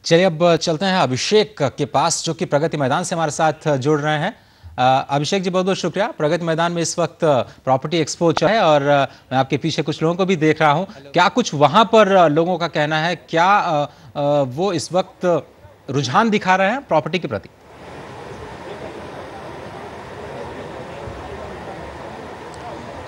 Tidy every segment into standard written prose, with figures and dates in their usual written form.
चलिए अब चलते हैं अभिषेक के पास जो कि प्रगति मैदान से हमारे साथ जुड़ रहे हैं। अभिषेक जी, बहुत बहुत शुक्रिया। प्रगति मैदान में इस वक्त प्रॉपर्टी एक्सपो चल रहा है और मैं आपके पीछे कुछ लोगों को भी देख रहा हूं। क्या कुछ वहां पर लोगों का कहना है, क्या वो इस वक्त रुझान दिखा रहे हैं प्रॉपर्टी के प्रति?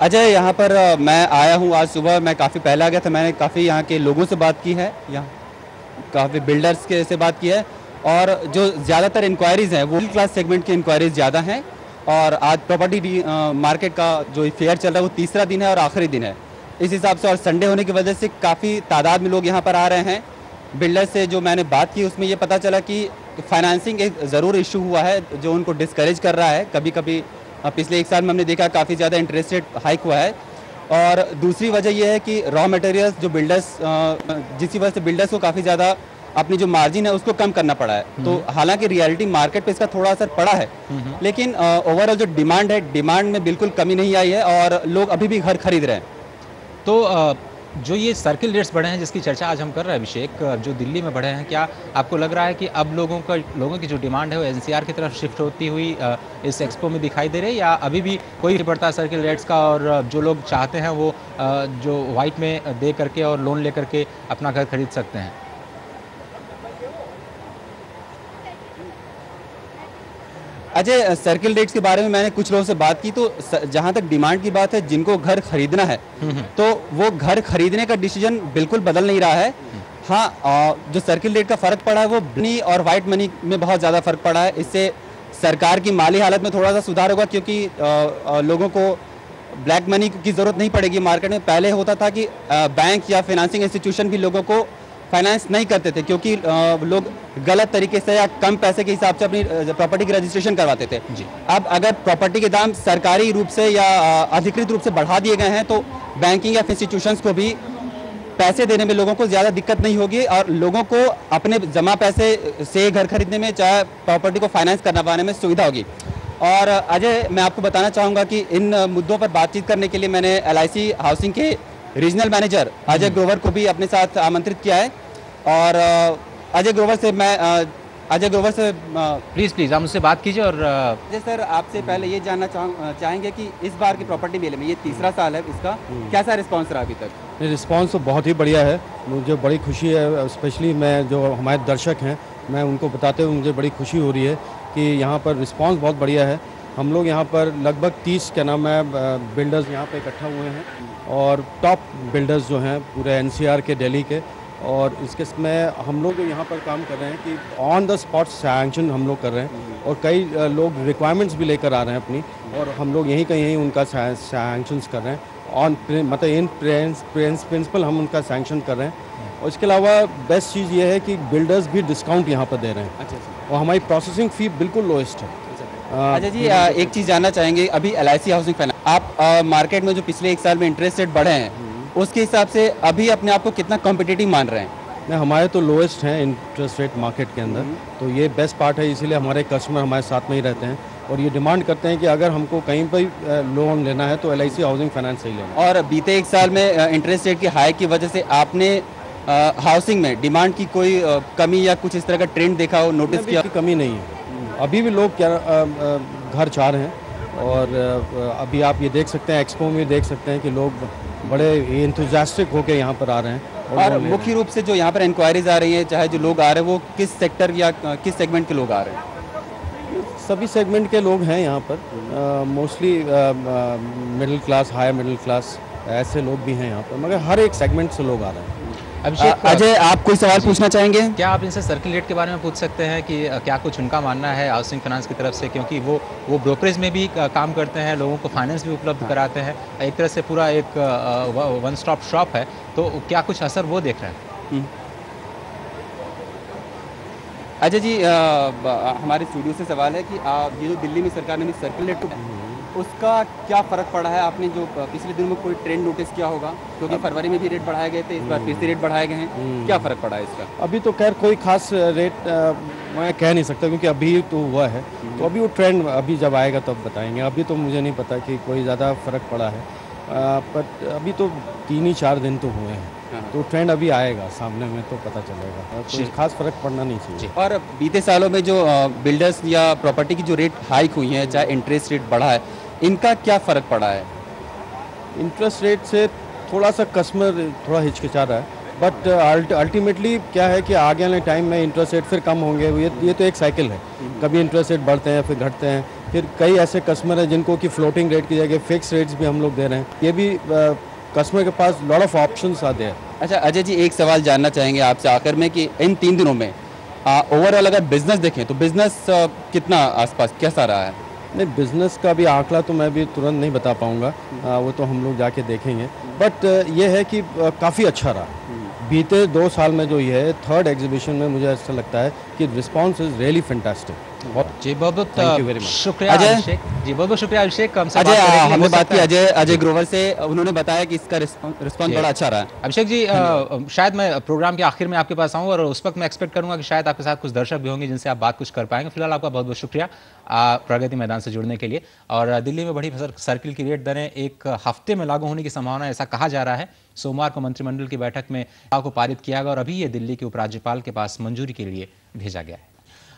अजय, यहाँ पर मैं आया हूँ आज सुबह। मैं काफ़ी पहले आ गया था। मैंने काफ़ी यहाँ के लोगों से बात की है, यहाँ काफ़ी बिल्डर्स के से बात की है, और जो ज़्यादातर इंक्वायरीज़ हैं वो मिडिल क्लास सेगमेंट की इंक्वायरीज़ ज़्यादा हैं। और आज प्रॉपर्टी मार्केट का जो फेयर चल रहा है वो तीसरा दिन है और आखिरी दिन है इस हिसाब से, और संडे होने की वजह से काफ़ी तादाद में लोग यहाँ पर आ रहे हैं। बिल्डर्स से जो मैंने बात की उसमें ये पता चला कि फाइनेंसिंग एक ज़रूर इशू हुआ है जो उनको डिस्करेज कर रहा है। कभी कभी पिछले एक साल में हमने देखा काफ़ी ज़्यादा इंटरेस्ट रेट हाइक हुआ है, और दूसरी वजह यह है कि रॉ मटेरियल्स जो बिल्डर्स जिसकी वजह से बिल्डर्स को काफ़ी ज़्यादा अपनी जो मार्जिन है उसको कम करना पड़ा है। तो हालांकि रियलिटी मार्केट पे इसका थोड़ा असर पड़ा है, लेकिन ओवरऑल जो डिमांड है, डिमांड में बिल्कुल कमी नहीं आई है और लोग अभी भी घर खरीद रहे हैं। तो जो ये सर्किल रेट्स बढ़े हैं जिसकी चर्चा आज हम कर रहे हैं अभिषेक, जो दिल्ली में बढ़े हैं, क्या आपको लग रहा है कि अब लोगों की जो डिमांड है वो एनसीआर की तरफ शिफ्ट होती हुई इस एक्सपो में दिखाई दे रही है, या अभी भी कोई बढ़ता सर्किल रेट्स का, और जो लोग चाहते हैं वो जो वाइट में दे करके और लोन ले करके अपना घर खरीद सकते हैं? अजय, सर्किल रेट्स के बारे में मैंने कुछ लोगों से बात की, तो जहां तक डिमांड की बात है, जिनको घर खरीदना है तो वो घर खरीदने का डिसीजन बिल्कुल बदल नहीं रहा है। हाँ, जो सर्किल रेट का फ़र्क पड़ा है वो मनी और वाइट मनी में बहुत ज़्यादा फ़र्क पड़ा है। इससे सरकार की माली हालत में थोड़ा सा सुधार होगा, क्योंकि लोगों को ब्लैक मनी की ज़रूरत नहीं पड़ेगी मार्केट में। पहले होता था कि बैंक या फाइनेंसिंग इंस्टीट्यूशन भी लोगों को फाइनेंस नहीं करते थे, क्योंकि लोग गलत तरीके से या कम पैसे के हिसाब से अपनी प्रॉपर्टी की रजिस्ट्रेशन करवाते थे। अब अगर प्रॉपर्टी के दाम सरकारी रूप से या अधिकृत रूप से बढ़ा दिए गए हैं तो बैंकिंग या इंस्टीट्यूशंस को भी पैसे देने में लोगों को ज़्यादा दिक्कत नहीं होगी, और लोगों को अपने जमा पैसे से घर खरीदने में, चाहे प्रॉपर्टी को फाइनेंस करना पाने में सुविधा होगी। और अजय, मैं आपको बताना चाहूँगा कि इन मुद्दों पर बातचीत करने के लिए मैंने LIC हाउसिंग के रीजनल मैनेजर अजय ग्रोवर को भी अपने साथ आमंत्रित किया है। और अजय ग्रोवर से प्लीज़ आप मुझसे बात कीजिए। और अजय सर, आपसे पहले ये जानना चाहेंगे कि इस बार की प्रॉपर्टी मेले में, ये तीसरा साल है इसका, कैसा रिस्पांस रहा अभी तक? रिस्पांस तो बहुत ही बढ़िया है। मुझे बड़ी खुशी है, स्पेशली मैं जो हमारे दर्शक हैं मैं उनको बताते हुए मुझे बड़ी खुशी हो रही है कि यहाँ पर रिस्पांस बहुत बढ़िया है। हम लोग यहाँ पर लगभग 30 बिल्डर्स यहाँ पे इकट्ठा हुए हैं, और टॉप बिल्डर्स जो हैं पूरे NCR के, दिल्ली के, और इसके में हम लोग यहाँ पर काम कर रहे हैं कि ऑन द स्पॉट सैंक्शन हम लोग कर रहे हैं, और कई लोग रिक्वायरमेंट्स भी लेकर आ रहे हैं अपनी, और हम लोग यहीं उनका सैंक्शंस कर रहे हैं मतलब इन प्रिंसिपल हम उनका सैंक्शन कर रहे हैं। और इसके अलावा बेस्ट चीज़ ये है कि बिल्डर्स भी डिस्काउंट यहाँ पर दे रहे हैं। अच्छा। और हमारी प्रोसेसिंग फ़ी बिल्कुल लोएस्ट है। अच्छा जी, एक चीज़ जानना चाहेंगे, अभी LIC हाउसिंग फाइनेंस, आप मार्केट में जो पिछले एक साल में इंटरेस्ट रेट बढ़े हैं उसके हिसाब से अभी अपने आप को कितना कॉम्पिटिटिव मान रहे हैं? नहीं, हमारे तो लोएस्ट हैं इंटरेस्ट रेट मार्केट के अंदर, तो ये बेस्ट पार्ट है। इसीलिए हमारे कस्टमर हमारे साथ में ही रहते हैं, और ये डिमांड करते हैं कि अगर हमको कहीं पर लोन लेना है तो LIC हाउसिंग फाइनेंस से ही लेना। और बीते एक साल में इंटरेस्ट रेट की हाइक की वजह से आपने हाउसिंग में डिमांड की कोई कमी या कुछ इस तरह का ट्रेंड देखा हो, नोटिस किया? कमी नहीं है, अभी भी लोग क्या घर चाह रहे हैं। और अभी आप ये देख सकते हैं, एक्सपो में देख सकते हैं कि लोग बड़े इंथुजियास्टिक होकर यहाँ पर आ रहे हैं। और मुख्य रूप से जो यहाँ पर इंक्वायरीज आ रही है, चाहे जो लोग आ रहे हैं वो किस सेक्टर या किस सेगमेंट के लोग आ रहे हैं? सभी सेगमेंट के लोग हैं यहाँ पर, mostly middle class, higher middle class, ऐसे लोग भी हैं यहाँ पर, मगर हर एक सेगमेंट से लोग आ रहे हैं। अभिषेक, अजय, आप कोई सवाल पूछना चाहेंगे? क्या आप इनसे सर्किल रेट के बारे में पूछ सकते हैं कि क्या कुछ उनका मानना है हाउसिंग फाइनेंस की तरफ से, क्योंकि वो ब्रोकरेज में भी काम करते हैं, लोगों को फाइनेंस भी उपलब्ध कराते हैं, एक तरह से पूरा एक वन स्टॉप शॉप है, तो क्या कुछ असर वो देख रहे हैं? अजय जी, हमारे स्टूडियो से सवाल है कि ये जो दिल्ली में सरकार ने सर्किल रेट को, उसका क्या फ़र्क पड़ा है? आपने जो पिछले दिनों में कोई ट्रेंड नोटिस किया होगा, क्योंकि फरवरी में भी रेट बढ़ाए गए थे, इस बार फिर से रेट बढ़ाए गए हैं, क्या फ़र्क पड़ा है इसका? अभी तो खैर कोई खास रेट मैं कह नहीं सकता, क्योंकि अभी तो हुआ है, तो अभी वो ट्रेंड अभी जब आएगा तब बताएंगे। अभी तो मुझे नहीं पता कि कोई ज़्यादा फ़र्क पड़ा है। बट अभी तो 3 ही 4 दिन तो हुए हैं, हाँ। तो ट्रेंड अभी आएगा सामने में तो पता चलेगा, कोई खास फर्क पड़ना नहीं चाहिए। और बीते सालों में जो बिल्डर्स या प्रॉपर्टी की जो रेट हाइक हुई है, चाहे इंटरेस्ट रेट बढ़ा है, इनका क्या फ़र्क पड़ा है? इंटरेस्ट रेट से थोड़ा सा कस्टमर थोड़ा हिचकिचा रहा है, बट अल्टीमेटली क्या है कि आगे वाले टाइम में इंटरेस्ट रेट फिर कम होंगे। ये तो एक साइकिल है, कभी इंटरेस्ट रेट बढ़ते हैं फिर घटते हैं। फिर कई ऐसे कस्टमर हैं जिनको कि फ्लोटिंग रेट की जगह फिक्स रेट्स भी हम लोग दे रहे हैं। ये भी कस्टमर के पास लॉट ऑफ ऑप्शंस आते हैं। अच्छा अजय जी, एक सवाल जानना चाहेंगे आपसे आखिर में कि इन 3 दिनों में ओवरऑल अगर बिजनेस देखें तो बिजनेस कितना आसपास कैसा रहा है? नहीं, बिज़नेस का भी आंकड़ा तो मैं भी तुरंत नहीं बता पाऊँगा, वो तो हम लोग जाके देखेंगे। बट ये है कि काफ़ी अच्छा रहा। बीते 2 साल में जो ये है, 3rd एग्जीबिशन में मुझे ऐसा लगता है कि रिस्पांस इज़ रियली फैंटास्टिक। जी बहुत Thank you very much. शुक्रिया अजय। अभिषेक जी, बहुत बहुत शुक्रिया अभिषेक हमसे अजय बात करने के लिए। हमने हो बात सकता की है- अजय ग्रोवर से, उन्होंने बताया कि इसका रिस्पॉन्स जी। बड़ा अच्छा रहा है। अभिषेक जी शायद मैं प्रोग्राम के आखिर में आपके पास आऊँ और उस वक्त मैं एक्सपेक्ट करूंगा कि शायद आपके साथ कुछ दर्शक भी होंगे जिनसे आप बात कुछ कर पाएंगे। फिलहाल आपका बहुत बहुत शुक्रिया प्रगति मैदान से जुड़ने के लिए। और दिल्ली में बढ़ी सर्किल की रेट दरें एक हफ्ते में लागू होने की संभावना है, ऐसा कहा जा रहा है। सोमवार को मंत्रिमंडल की बैठक में को पारित किया गया और अभी ये दिल्ली के उपराज्यपाल के पास मंजूरी के लिए भेजा गया है।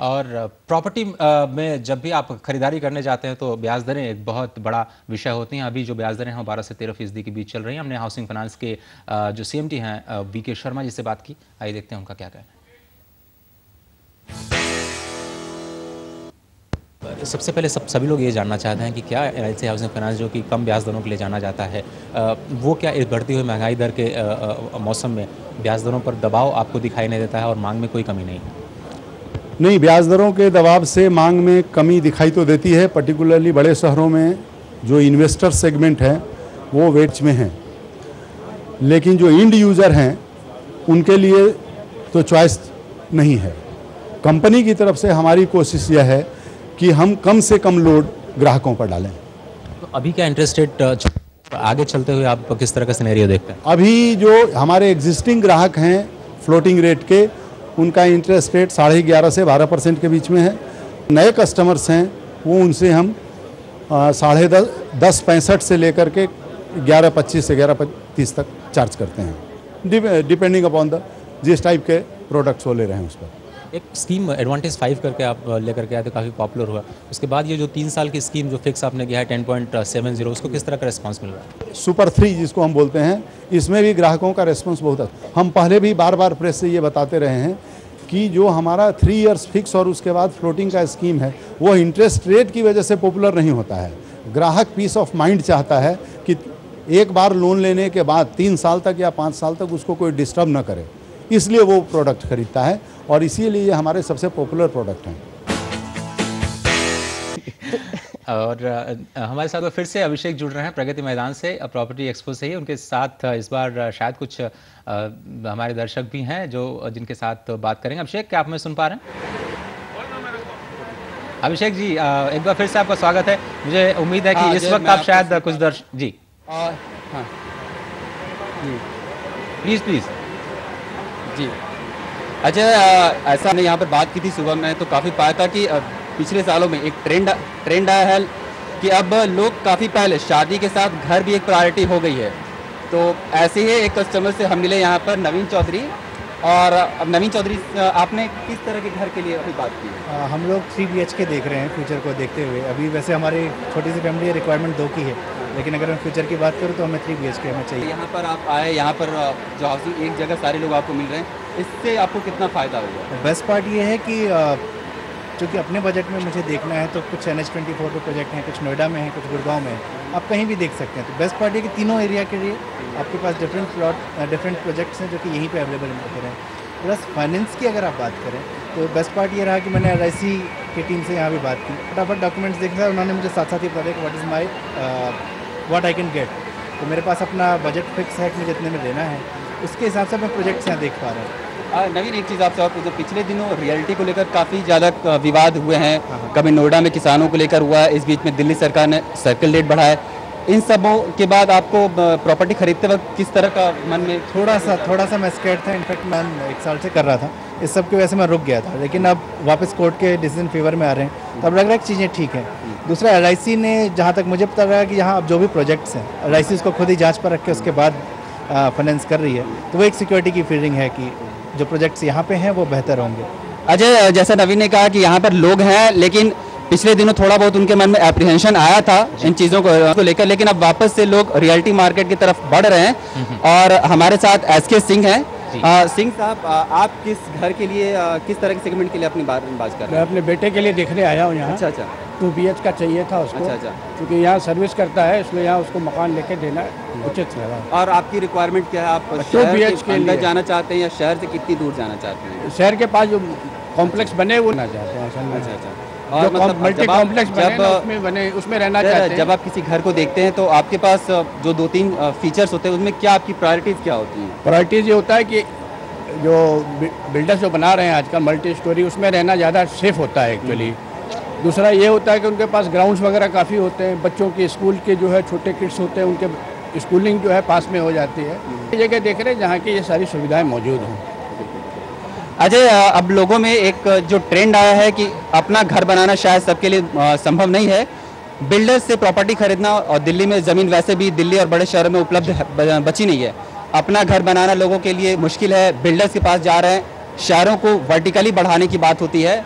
और प्रॉपर्टी में जब भी आप खरीदारी करने जाते हैं तो ब्याज दरें एक बहुत बड़ा विषय होती हैं। अभी जो ब्याज दरें हैं 12 से 13% के बीच चल रही हैं। हमने हाउसिंग फाइनेंस के जो CMD हैं VK शर्मा जी से बात की, आइए देखते हैं उनका क्या कहना है। सबसे पहले सभी लोग ये जानना चाहते हैं कि क्या LIC हाउसिंग फाइनेंस जो कि कम ब्याज दरों के लिए जाना जाता है, वो क्या इस बढ़ती हुई महंगाई दर के मौसम में ब्याज दरों पर दबाव आपको दिखाई नहीं देता है और मांग में कोई कमी नहीं? नहीं, ब्याज दरों के दबाव से मांग में कमी दिखाई तो देती है। पर्टिकुलरली बड़े शहरों में जो इन्वेस्टर सेगमेंट है वो वेट्स में है, लेकिन जो इंड यूज़र हैं उनके लिए तो चॉइस नहीं है। कंपनी की तरफ से हमारी कोशिश यह है कि हम कम से कम लोड ग्राहकों पर डालें। तो अभी क्या इंटरेस्ट रेट आगे चलते हुए आप किस तरह का सिनेरियो देखते हैं? अभी जो हमारे एग्जिस्टिंग ग्राहक हैं फ्लोटिंग रेट के, उनका इंटरेस्ट रेट 11.5 से 12% के बीच में है। नए कस्टमर्स हैं वो उनसे हम 10.65 से लेकर के 11.25 से 11.30 तक चार्ज करते हैं, डिपेंडिंग अपॉन द जिस टाइप के प्रोडक्ट्स वो ले रहे हैं उस पर। एक स्कीम एडवांटेज 5 करके आप लेकर के आए थे, काफ़ी पॉपुलर हुआ। उसके बाद ये जो 3 साल की स्कीम जो फिक्स आपने किया है 10.70, उसको किस तरह का रिस्पांस मिल रहा है? सुपर 3 जिसको हम बोलते हैं, इसमें भी ग्राहकों का रिस्पांस बहुत अच्छा। हम पहले भी बार बार प्रेस से ये बताते रहे हैं कि जो हमारा 3 इयर्स फिक्स और उसके बाद फ्लोटिंग का स्कीम है वो इंटरेस्ट रेट की वजह से पॉपुलर नहीं होता है। ग्राहक पीस ऑफ माइंड चाहता है कि एक बार लोन लेने के बाद 3 साल तक या 5 साल तक उसको कोई डिस्टर्ब ना करे, इसलिए वो प्रोडक्ट खरीदता है और इसीलिए ये हमारे सबसे पॉपुलर प्रोडक्ट हैं। और हमारे साथ फिर से अभिषेक जुड़ रहे हैं प्रगति मैदान से, प्रॉपर्टी एक्सपो से ही। उनके साथ इस बार शायद कुछ हमारे दर्शक भी हैं जो जिनके साथ बात करेंगे। अभिषेक, क्या आप हमें सुन पा रहे हैं? अभिषेक जी, एक बार फिर से आपका स्वागत है। मुझे उम्मीद है कि इस वक्त आप शायद कुछ दर्शक जी प्लीज़ जी अच्छा, ऐसा हमने यहाँ पर बात की थी सुबह में, तो काफ़ी पाया था कि पिछले सालों में एक ट्रेंड आया है कि अब लोग काफ़ी पहले शादी के साथ घर भी एक प्रायोरिटी हो गई है। तो ऐसे ही एक कस्टमर से हम मिले यहाँ पर, नवीन चौधरी। और अब नवीन चौधरी, आपने किस तरह के घर के लिए अभी बात की है? हम लोग 3 BHK देख रहे हैं फ्यूचर को देखते हुए। अभी वैसे हमारी छोटी सी फैमिली है, रिक्वायरमेंट 2 की है, लेकिन अगर मैं फ्यूचर की बात करूँ तो हमें 3 BHK हमें चाहिए। यहाँ पर आप आए, यहाँ पर जो हाउसिंग एक जगह सारे लोग आपको मिल रहे हैं, इससे आपको कितना फ़ायदा हुआ? बेस्ट पार्ट ये है कि चूँकि अपने बजट में मुझे देखना है तो कुछ NH24 पे प्रोजेक्ट हैं, कुछ नोएडा में हैं, कुछ गुड़गांव में हैं, आप कहीं भी देख सकते हैं। तो बेस्ट पार्ट ये कि तीनों एरिया के लिए आपके पास डिफरेंट प्रोजेक्ट्स हैं जो कि यहीं पे अवेलेबल होते हैं। प्लस फाइनेंस की अगर आप बात करें तो बेस्ट पार्ट ये रहा कि मैंने LIC की टीम से यहाँ भी बात की, फटाफट डॉक्यूमेंट्स देखा, उन्होंने मुझे साथ साथ ही बता दिया कि व्हाट आई कैन गेट। तो मेरे पास अपना बजट फिक्स है कि मुझे इतने में देना है, उसके हिसाब से मैं प्रोजेक्ट्स यहाँ देख पा रहा हूँ। नवीन, एक चीज़ आपसे और पूछो, पिछले दिनों रियल्टी को लेकर काफ़ी ज़्यादा विवाद हुए हैं। कभी नोएडा में किसानों को लेकर हुआ है, इस बीच में दिल्ली सरकार ने सर्किल रेट बढ़ाया है। इन सबों के बाद आपको प्रॉपर्टी खरीदते वक्त किस तरह का मन में? थोड़ा सा मैं स्कैर्ड था। इनफैक्ट मैं 1 साल से कर रहा था, इस सब की वजह से मैं रुक गया था, लेकिन अब वापस कोर्ट के डिसीजन फेवर में आ रहे हैं, तो अब लग रहा है कि चीज़ें ठीक हैं। दूसरा, LIC ने, जहाँ तक मुझे पता लगा कि यहाँ अब जो भी प्रोजेक्ट्स हैं LIC उसको खुद ही जांच पर रख के उसके बाद फाइनेंस कर रही है, तो वो एक सिक्योरिटी की फीलिंग है कि जो प्रोजेक्ट्स यहाँ पे हैं वो बेहतर होंगे। अजय, जैसा नवीन ने कहा कि यहाँ पर लोग हैं, लेकिन पिछले दिनों थोड़ा बहुत उनके मन में एप्रीहेंशन आया था इन चीज़ों को लेकर, लेकिन अब वापस से लोग रियल्टी मार्केट की तरफ बढ़ रहे हैं। और हमारे साथ SK सिंह हैं। सिंह साहब, आप किस घर के लिए, किस तरह के सेगमेंट के लिए अपनी बात कर रहे हैं? मैं अपने बेटे के लिए देखने आया हूँ यहाँ। अच्छा। 2 BH का चाहिए था उसको। अच्छा। क्योंकि यहाँ सर्विस करता है, इसलिए यहाँ उसको मकान लेके देना उचित लगा। और आपकी रिक्वायरमेंट क्या है? आप 2 BH के अंदर लिए जाना चाहते हैं या शहर से कितनी दूर जाना चाहते हैं? शहर के पास जो कॉम्प्लेक्स बने वो ना चाहते हैं असल में। अच्छा। जो और मतलब मल्टी कॉम्प्लेक्स बने उसमें रहना चाहते हैं। जब आप किसी घर को देखते हैं तो आपके पास जो 2-3 फीचर्स होते हैं, उसमें क्या आपकी प्रायोरिटीज क्या होती हैं? प्रायोरिटीज ये होता है कि जो बिल्डर्स जो बना रहे हैं आजकल मल्टी स्टोरी, उसमें रहना ज़्यादा सेफ होता है एक्चुअली। दूसरा ये होता है कि उनके पास ग्राउंड्स वगैरह काफ़ी होते हैं, बच्चों के स्कूल के जो है छोटे किड्स होते हैं, उनके स्कूलिंग जो है पास में हो जाती है। ये जगह देख रहे हैं जहाँ की ये सारी सुविधाएं मौजूद हों। अजय, अब लोगों में एक जो ट्रेंड आया है कि अपना घर बनाना शायद सबके लिए संभव नहीं है, बिल्डर्स से प्रॉपर्टी खरीदना, और दिल्ली में ज़मीन वैसे भी दिल्ली और बड़े शहरों में उपलब्ध बची नहीं है। अपना घर बनाना लोगों के लिए मुश्किल है, बिल्डर्स के पास जा रहे हैं, शहरों को वर्टिकली बढ़ाने की बात होती है।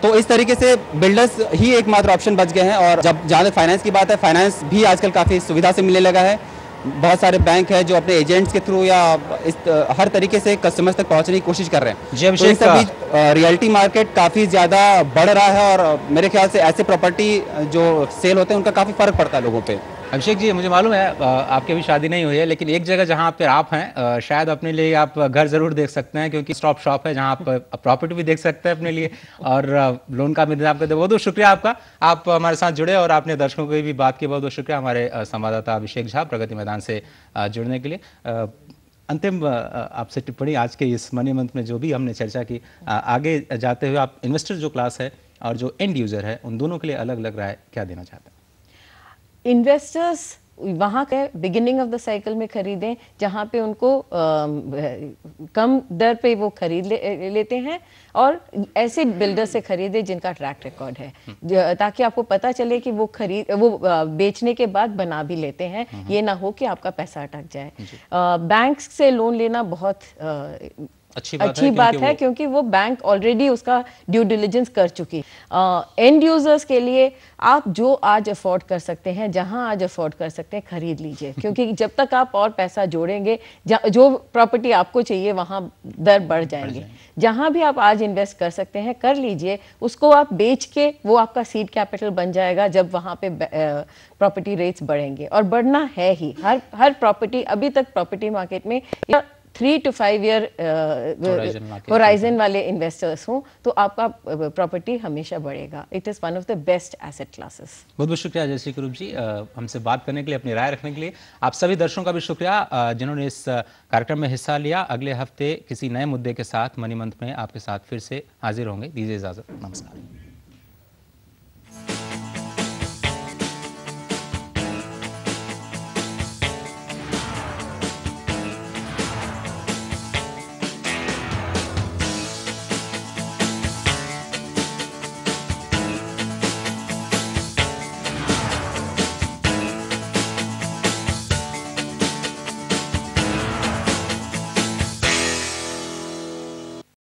तो इस तरीके से बिल्डर्स ही एकमात्र ऑप्शन बच गए हैं। और जब जहाँ तक फाइनेंस की बात है, फाइनेंस भी आजकल काफ़ी सुविधा से मिलने लगा है। बहुत सारे बैंक है जो अपने एजेंट्स के थ्रू या हर तरीके से कस्टमर्स तक पहुंचने की कोशिश कर रहे हैं। जी अभिषेक, तो इस बीच रियल्टी मार्केट काफ़ी ज़्यादा बढ़ रहा है, और मेरे ख्याल से ऐसे प्रॉपर्टी जो सेल होते हैं उनका काफ़ी फ़र्क पड़ता है लोगों पे। अभिषेक जी, मुझे मालूम है आपकी अभी शादी नहीं हुई है, लेकिन एक जगह जहाँ पे आप हैं, शायद अपने लिए आप घर ज़रूर देख सकते हैं, क्योंकि स्टॉप शॉप है जहाँ आप प्रॉपर्टी भी देख सकते हैं अपने लिए, और लोन का भी इंतजाम करते हैं। बहुत बहुत शुक्रिया आपका, आप हमारे साथ जुड़े और आपने दर्शकों की भी बात की। बहुत बहुत शुक्रिया हमारे संवाददाता अभिषेक झा प्रगति मैदान से जुड़ने के लिए। अंतिम आपसे टिप्पणी आज के इस मनी मंथ में जो भी हमने चर्चा की, आगे जाते हुए आप इन्वेस्टर जो क्लास है और जो एंड यूज़र है, उन दोनों के लिए अलग अलग राय क्या देना चाहते हैं? इन्वेस्टर्स वहाँ के बिगिनिंग ऑफ द साइकिल में खरीदें जहाँ पे उनको कम दर पे वो खरीद लेते हैं, और ऐसे बिल्डर से खरीदें जिनका ट्रैक रिकॉर्ड है, ताकि आपको पता चले कि वो बेचने के बाद बना भी लेते हैं। ये ना हो कि आपका पैसा अटक जाए। बैंक से लोन लेना बहुत अच्छी बात है, क्योंकि वो बैंक ऑलरेडी उसका ड्यू डिलिजेंस कर चुकी। एंड यूजर्स के लिए आप जो आज अफोर्ड कर सकते हैं, जहां आज अफोर्ड कर सकते हैं, खरीद लीजिए, क्योंकि जब तक आप और पैसा जोड़ेंगे, जो प्रॉपर्टी आपको चाहिए वहां दर बढ़ जाएंगे। जहां भी आप आज इन्वेस्ट कर सकते हैं कर लीजिए, उसको आप बेच के वो आपका सीड कैपिटल बन जाएगा जब वहां पे प्रॉपर्टी रेट्स बढ़ेंगे, और बढ़ना है ही। हर प्रॉपर्टी, अभी तक प्रॉपर्टी मार्केट में 3 to 5 ईयर होराइजन वाले इन्वेस्टर्स हों तो आपका प्रॉपर्टी हमेशा बढ़ेगा। It is one of the best asset classes. बहुत बहुत शुक्रिया जयश्री कुरूप जी, हमसे बात करने के लिए, अपनी राय रखने के लिए। आप सभी दर्शकों का भी शुक्रिया जिन्होंने इस कार्यक्रम में हिस्सा लिया। अगले हफ्ते किसी नए मुद्दे के साथ मनी मंथ में आपके साथ फिर से हाजिर होंगे। दीजिए इजाज़त, नमस्कार।